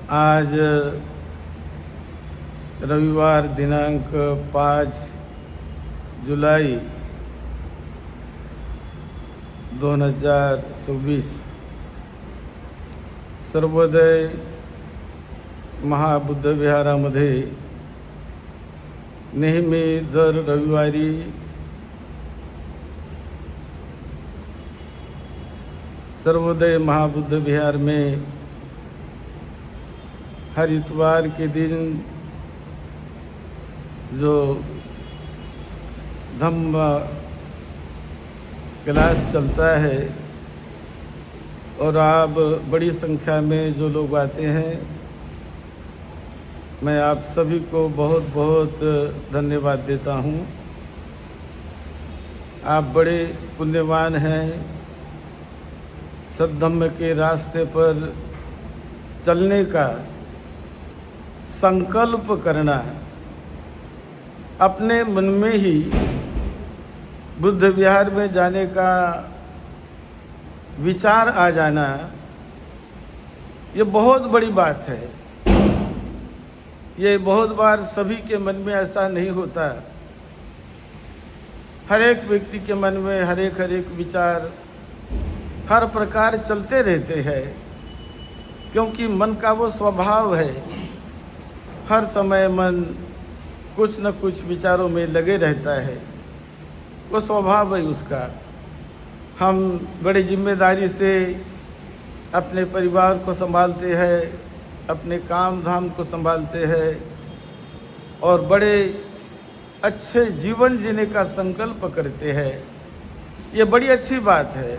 आज रविवार दिनांक 5 जुलाई 2024 सर्वोदय महाबुद्ध विहारामध्ये नेहमी दर रविवारी सर्वोदय महाबुद्ध विहार में हर इतवार के दिन जो धम्म क्लास चलता है और आप बड़ी संख्या में जो लोग आते हैं, मैं आप सभी को बहुत बहुत धन्यवाद देता हूँ। आप बड़े पुण्यवान हैं। सद्धम्म के रास्ते पर चलने का संकल्प करना, अपने मन में ही बुद्ध विहार में जाने का विचार आ जाना, ये बहुत बड़ी बात है। ये बहुत बार सभी के मन में ऐसा नहीं होता। हर एक व्यक्ति के मन में हर एक विचार हर प्रकार चलते रहते हैं, क्योंकि मन का वो स्वभाव है। हर समय मन कुछ न कुछ विचारों में लगे रहता है, वो स्वभाव है उसका। हम बड़ी जिम्मेदारी से अपने परिवार को संभालते हैं, अपने काम धाम को संभालते हैं और बड़े अच्छे जीवन जीने का संकल्प करते हैं। ये बड़ी अच्छी बात है।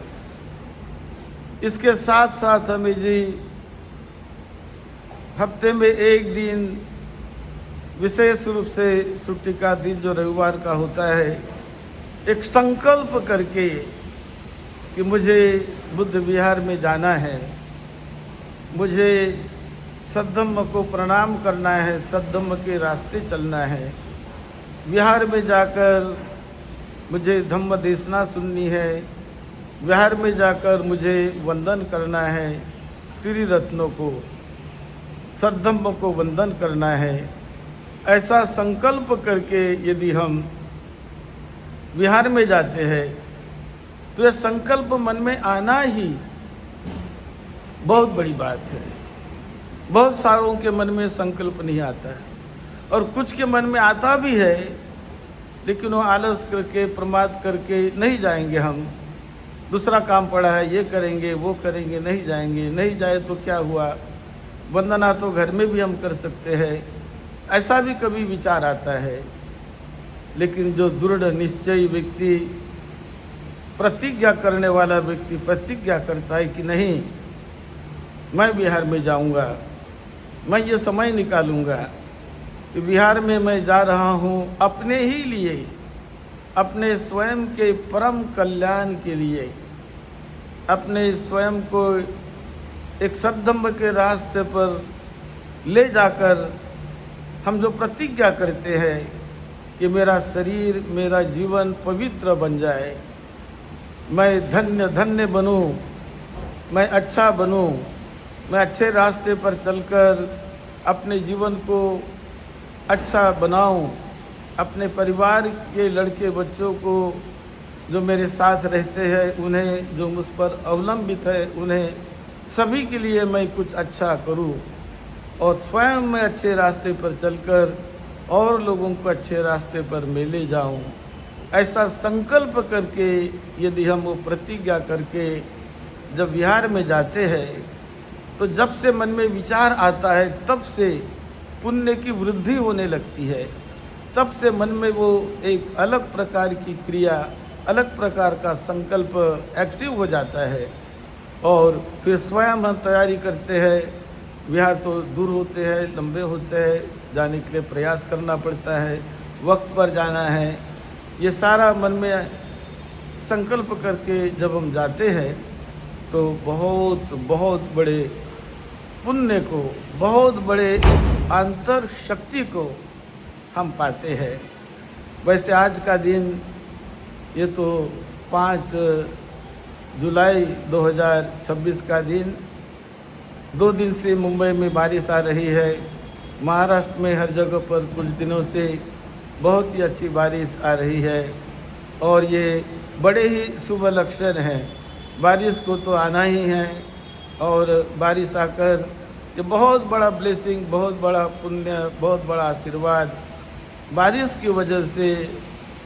इसके साथ साथ हमें जी हफ्ते में एक दिन विशेष रूप से छुट्टी का दिन जो रविवार का होता है, एक संकल्प करके कि मुझे बुद्ध विहार में जाना है, मुझे सद्धम्म को प्रणाम करना है, सद्धम्म के रास्ते चलना है, विहार में जाकर मुझे धम्म देशना सुननी है, विहार में जाकर मुझे वंदन करना है, त्रिरत्नों को, सद्धम्म को वंदन करना है। ऐसा संकल्प करके यदि हम विहार में जाते हैं तो यह संकल्प मन में आना ही बहुत बड़ी बात है। बहुत सारों के मन में संकल्प नहीं आता है और कुछ के मन में आता भी है, लेकिन वो आलस करके प्रमाद करके नहीं जाएंगे। हम दूसरा काम पड़ा है, ये करेंगे वो करेंगे, नहीं जाएंगे। नहीं जाए तो क्या हुआ, वंदना तो घर में भी हम कर सकते हैं, ऐसा भी कभी विचार आता है। लेकिन जो दृढ़ निश्चयी व्यक्ति, प्रतिज्ञा करने वाला व्यक्ति प्रतिज्ञा करता है कि नहीं, मैं बिहार में जाऊंगा, मैं ये समय निकालूंगा कि बिहार में मैं जा रहा हूँ अपने ही लिए, अपने स्वयं के परम कल्याण के लिए, अपने स्वयं को एक सद्धम्म के रास्ते पर ले जाकर हम जो प्रतिज्ञा करते हैं कि मेरा शरीर मेरा जीवन पवित्र बन जाए, मैं धन्य धन्य बनूं, मैं अच्छा बनूं, मैं अच्छे रास्ते पर चलकर अपने जीवन को अच्छा बनाऊं, अपने परिवार के लड़के बच्चों को जो मेरे साथ रहते हैं, उन्हें जो मुझ पर अवलंबित है, उन्हें सभी के लिए मैं कुछ अच्छा करूं और स्वयं मैं अच्छे रास्ते पर चलकर और लोगों को अच्छे रास्ते पर मैं ले जाऊं। ऐसा संकल्प करके यदि हम वो प्रतिज्ञा करके जब विहार में जाते हैं, तो जब से मन में विचार आता है तब से पुण्य की वृद्धि होने लगती है। तब से मन में वो एक अलग प्रकार की क्रिया, अलग प्रकार का संकल्प एक्टिव हो जाता है और फिर स्वयं हम तैयारी करते हैं। विहार तो दूर होते हैं, लंबे होते हैं, जाने के लिए प्रयास करना पड़ता है, वक्त पर जाना है। ये सारा मन में संकल्प करके जब हम जाते हैं तो बहुत बहुत बड़े पुण्य को, बहुत बड़े अंतर शक्ति को हम पाते हैं। वैसे आज का दिन ये तो 5 जुलाई 2026 का दिन 2 दिन से मुंबई में बारिश आ रही है। महाराष्ट्र में हर जगह पर कुछ दिनों से बहुत ही अच्छी बारिश आ रही है और ये बड़े ही शुभ लक्षण हैं। बारिश को तो आना ही है और बारिश आकर ये बहुत बड़ा ब्लेसिंग, बहुत बड़ा पुण्य, बहुत बड़ा आशीर्वाद बारिश की वजह से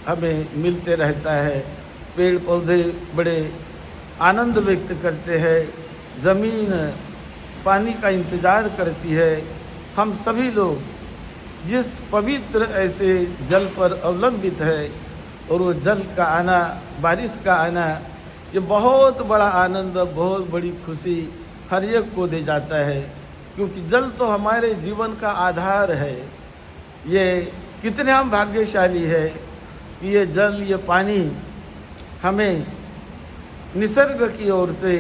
हमें मिलते रहता है। पेड़ पौधे बड़े आनंद व्यक्त करते हैं, ज़मीन पानी का इंतज़ार करती है। हम सभी लोग जिस पवित्र ऐसे जल पर अवलंबित है और वो जल का आना, बारिश का आना, ये बहुत बड़ा आनंद, बहुत बड़ी खुशी हर एक को दे जाता है, क्योंकि जल तो हमारे जीवन का आधार है। ये कितने हम भाग्यशाली है कि ये जल, ये पानी हमें निसर्ग की ओर से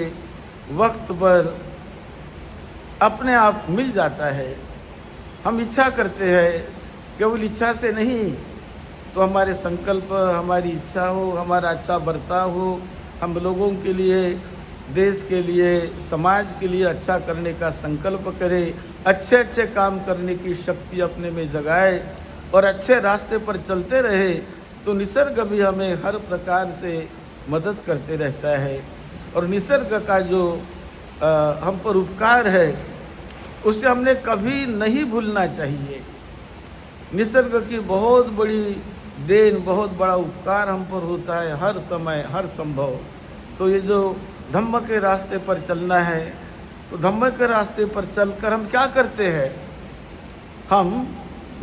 वक्त पर अपने आप मिल जाता है। हम इच्छा करते हैं, केवल इच्छा से नहीं तो हमारे संकल्प, हमारी इच्छा हो, हमारा अच्छा बर्ताव हो, हम लोगों के लिए, देश के लिए, समाज के लिए अच्छा करने का संकल्प करें, अच्छे अच्छे काम करने की शक्ति अपने में जगाए और अच्छे रास्ते पर चलते रहे, तो निसर्ग भी हमें हर प्रकार से मदद करते रहता है। और निसर्ग का जो हम पर उपकार है उसे हमने कभी नहीं भूलना चाहिए। निसर्ग की बहुत बड़ी देन, बहुत बड़ा उपकार हम पर होता है हर समय, हर संभव। तो ये जो धम्म के रास्ते पर चलना है, तो धम्म के रास्ते पर चलकर हम क्या करते हैं, हम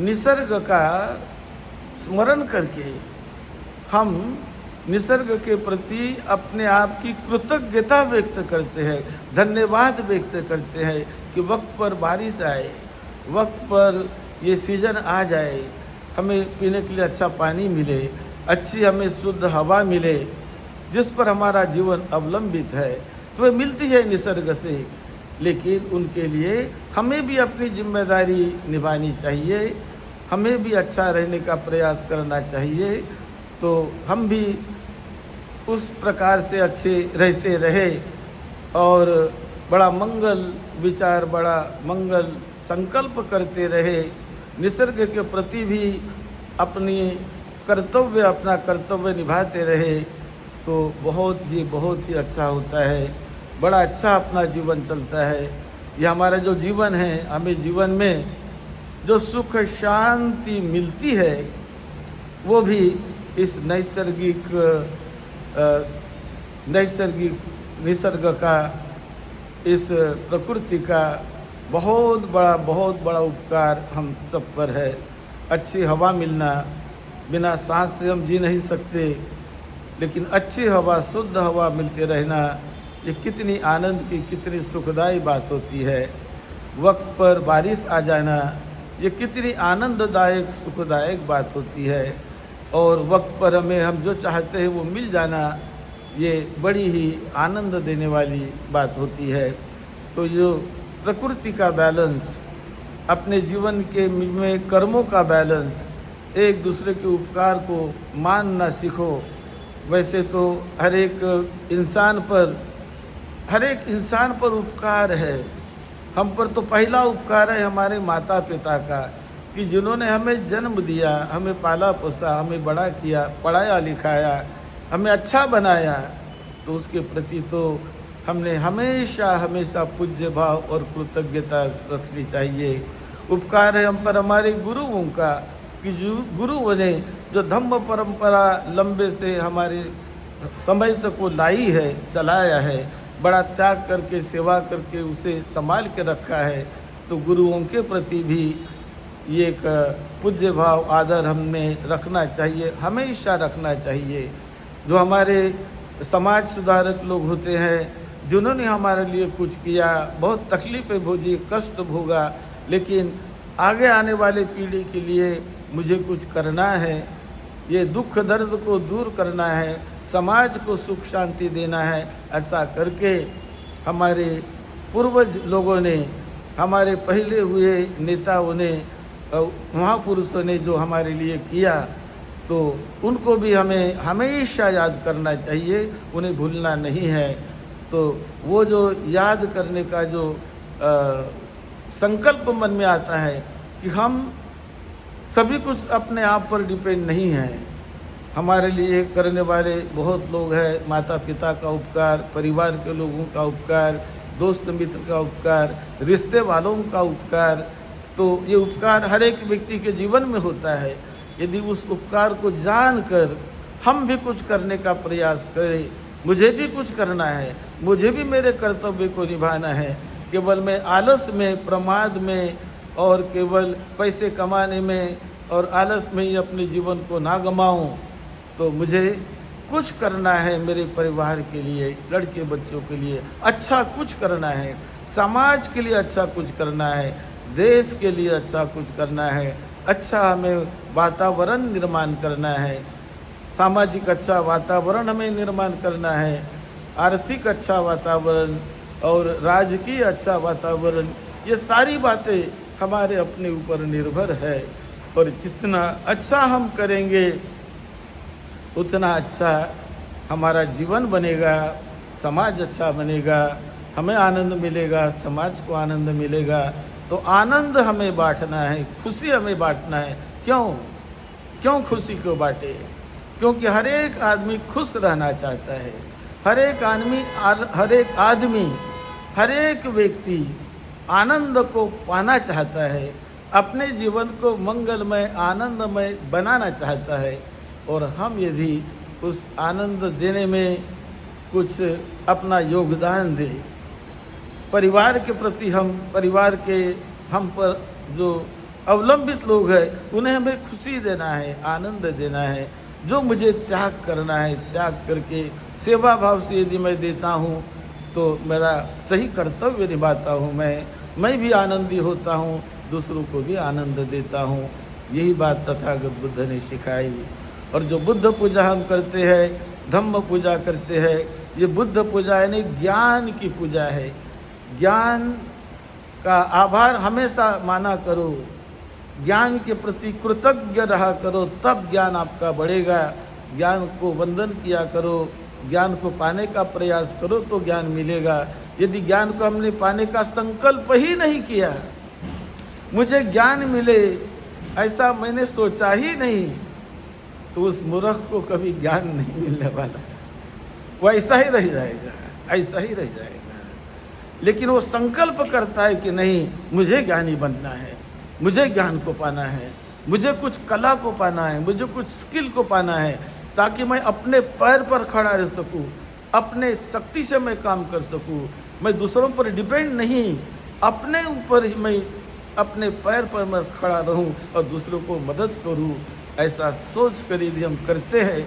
निसर्ग का स्मरण करके हम निसर्ग के प्रति अपने आप की कृतज्ञता व्यक्त करते हैं, धन्यवाद व्यक्त करते हैं कि वक्त पर बारिश आए, वक्त पर ये सीज़न आ जाए, हमें पीने के लिए अच्छा पानी मिले, अच्छी हमें शुद्ध हवा मिले, जिस पर हमारा जीवन अवलंबित है। तो ये मिलती है निसर्ग से, लेकिन उनके लिए हमें भी अपनी जिम्मेदारी निभानी चाहिए, हमें भी अच्छा रहने का प्रयास करना चाहिए। तो हम भी उस प्रकार से अच्छे रहते रहे और बड़ा मंगल विचार, बड़ा मंगल संकल्प करते रहे, निसर्ग के प्रति भी अपनी कर्तव्य, अपना कर्तव्य निभाते रहे, तो बहुत ही अच्छा होता है, बड़ा अच्छा अपना जीवन चलता है। ये हमारा जो जीवन है, हमें जीवन में जो सुख शांति मिलती है वो भी इस निसर्ग का, इस प्रकृति का बहुत बड़ा उपकार हम सब पर है। अच्छी हवा मिलना, बिना सांस से हम जी नहीं सकते, लेकिन अच्छी हवा, शुद्ध हवा मिलते रहना, ये कितनी आनंद की, कितनी सुखदायी बात होती है। वक्त पर बारिश आ जाना, ये कितनी आनंददायक, सुखदायक बात होती है। और वक्त पर हमें, हम जो चाहते हैं वो मिल जाना, ये बड़ी ही आनंद देने वाली बात होती है। तो जो प्रकृति का बैलेंस, अपने जीवन के में कर्मों का बैलेंस, एक दूसरे के उपकार को मानना सीखो। वैसे तो हर एक इंसान पर उपकार है। हम पर तो पहला उपकार है हमारे माता पिता का, कि जिन्होंने हमें जन्म दिया, हमें पाला पोसा, हमें बड़ा किया, पढ़ाया लिखाया, हमें अच्छा बनाया, तो उसके प्रति तो हमने हमेशा पूज्य भाव और कृतज्ञता रखनी चाहिए। उपकार है हम पर हमारे गुरुओं का, कि जो गुरुओं ने जो धम्म परंपरा लंबे से हमारे समय तक वो लाई है, चलाया है, बड़ा त्याग करके, सेवा करके उसे संभाल के रखा है, तो गुरुओं के प्रति भी ये एक पूज्य भाव, आदर हमने रखना चाहिए, हमेशा रखना चाहिए। जो हमारे समाज सुधारक लोग होते हैं, जिन्होंने हमारे लिए कुछ किया, बहुत तकलीफ़ें भोगी, कष्ट भोगा, लेकिन आगे आने वाले पीढ़ी के लिए मुझे कुछ करना है, ये दुख दर्द को दूर करना है, समाज को सुख शांति देना है, ऐसा करके हमारे पूर्वज लोगों ने, हमारे पहले हुए नेताओं ने, महापुरुषों ने जो हमारे लिए किया, तो उनको भी हमें हमेशा याद करना चाहिए, उन्हें भूलना नहीं है। तो वो जो याद करने का जो संकल्प मन में आता है कि हम सभी कुछ अपने आप पर डिपेंड नहीं हैं। हमारे लिए करने वाले बहुत लोग हैं, माता पिता का उपकार, परिवार के लोगों का उपकार, दोस्त मित्र का उपकार, रिश्ते वालों का उपकार। तो ये उपकार हर एक व्यक्ति के जीवन में होता है। यदि उस उपकार को जानकर हम भी कुछ करने का प्रयास करें, मुझे भी कुछ करना है, मुझे भी मेरे कर्तव्य को निभाना है, केवल मैं आलस में, प्रमाद में और केवल पैसे कमाने में और आलस में ही अपने जीवन को ना गंवाऊं, तो मुझे कुछ करना है मेरे परिवार के लिए, लड़के बच्चों के लिए अच्छा कुछ करना है, समाज के लिए अच्छा कुछ करना है, देश के लिए अच्छा कुछ करना है, अच्छा हमें वातावरण निर्माण करना है, सामाजिक अच्छा वातावरण हमें निर्माण करना है, आर्थिक अच्छा वातावरण और राजकीय अच्छा वातावरण। ये सारी बातें हमारे अपने ऊपर निर्भर है और जितना अच्छा हम करेंगे उतना अच्छा हमारा जीवन बनेगा, समाज अच्छा बनेगा, हमें आनंद मिलेगा, समाज को आनंद मिलेगा। तो आनंद हमें बांटना है, खुशी हमें बांटना है। क्यों खुशी को बांटे? क्योंकि हर एक आदमी खुश रहना चाहता है। हर एक आदमी हर एक व्यक्ति आनंद को पाना चाहता है, अपने जीवन को मंगलमय आनंदमय बनाना चाहता है। और हम यदि उस आनंद देने में कुछ अपना योगदान दें, परिवार के प्रति परिवार के हम पर जो अवलंबित लोग हैं उन्हें हमें खुशी देना है, आनंद देना है। जो मुझे त्याग करना है, त्याग करके सेवा भाव से यदि मैं देता हूँ तो मेरा सही कर्तव्य निभाता हूँ, मैं भी आनंदी होता हूँ, दूसरों को भी आनंद देता हूँ। यही बात तथागत बुद्ध ने सिखाई। और जो बुद्ध पूजा हम करते हैं, धम्म पूजा करते हैं, ये बुद्ध पूजा यानी ज्ञान की पूजा है। ज्ञान का आभार हमेशा माना करो, ज्ञान के प्रति कृतज्ञ रहा करो, तब ज्ञान आपका बढ़ेगा। ज्ञान को वंदन किया करो, ज्ञान को पाने का प्रयास करो तो ज्ञान मिलेगा। यदि ज्ञान को हमने पाने का संकल्प ही नहीं किया, मुझे ज्ञान मिले ऐसा मैंने सोचा ही नहीं, तो उस मूर्ख को कभी ज्ञान नहीं मिलने वाला है। वो ऐसा ही रह जाएगा, ऐसा ही रह जाएगा। लेकिन वो संकल्प करता है कि नहीं, मुझे ज्ञानी बनना है, मुझे ज्ञान को पाना है, मुझे कुछ कला को पाना है, मुझे कुछ स्किल को पाना है, ताकि मैं अपने पैर पर खड़ा रह सकूं, अपने शक्ति से मैं काम कर सकूं, मैं दूसरों पर डिपेंड नहीं, अपने ऊपर ही मैं अपने पैर पर मैं खड़ा रहूं और दूसरों को मदद करूं। ऐसा सोच कर यदि हम करते हैं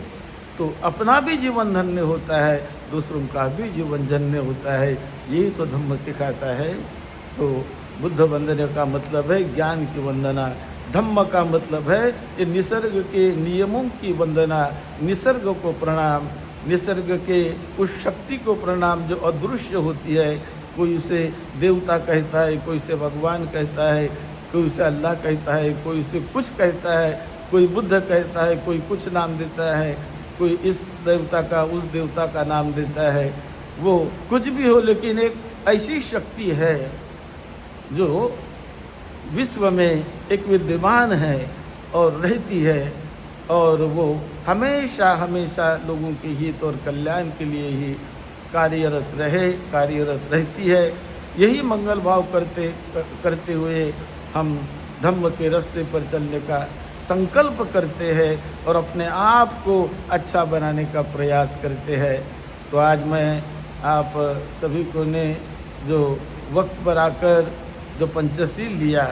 तो अपना भी जीवन धन्य होता है, दूसरों का भी जीवन धन्य होता है। यही तो धम्म सिखाता है। तो बुद्ध वंदना का मतलब है ज्ञान की वंदना, धम्म का मतलब है ये निसर्ग के नियमों की वंदना, निसर्ग को प्रणाम, निसर्ग के उस शक्ति को प्रणाम जो अदृश्य होती है। कोई उसे देवता कहता है, कोई उसे भगवान कहता है, कोई उसे अल्लाह कहता है, कोई उसे कुछ कहता है, कोई बुद्ध कहता है, कोई कुछ नाम देता है, कोई इस देवता का उस देवता का नाम देता है। वो कुछ भी हो, लेकिन एक ऐसी शक्ति है जो विश्व में एक विद्यमान है और रहती है, और वो हमेशा हमेशा लोगों के हित और कल्याण के लिए ही कार्यरत रहती है। यही मंगल भाव करते हुए हम धम्म के रास्ते पर चलने का संकल्प करते हैं और अपने आप को अच्छा बनाने का प्रयास करते हैं। तो आज मैं आप सभी को ने जो वक्त पर आकर जो पंचशील लिया,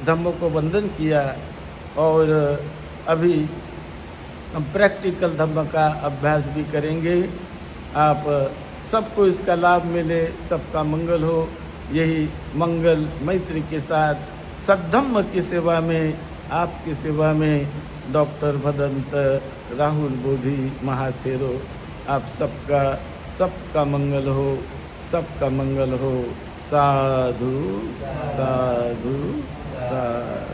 धम्म को वंदन किया, और अभी हम प्रैक्टिकल धम्म का अभ्यास भी करेंगे। आप सबको इसका लाभ मिले, सबका मंगल हो। यही मंगल मैत्री के साथ सद्धम्म की सेवा में, आपकी सेवा में डॉक्टर भदंत राहुल बोधी महाथेरो। आप सबका मंगल हो, सबका मंगल हो। साधु साधु साधु।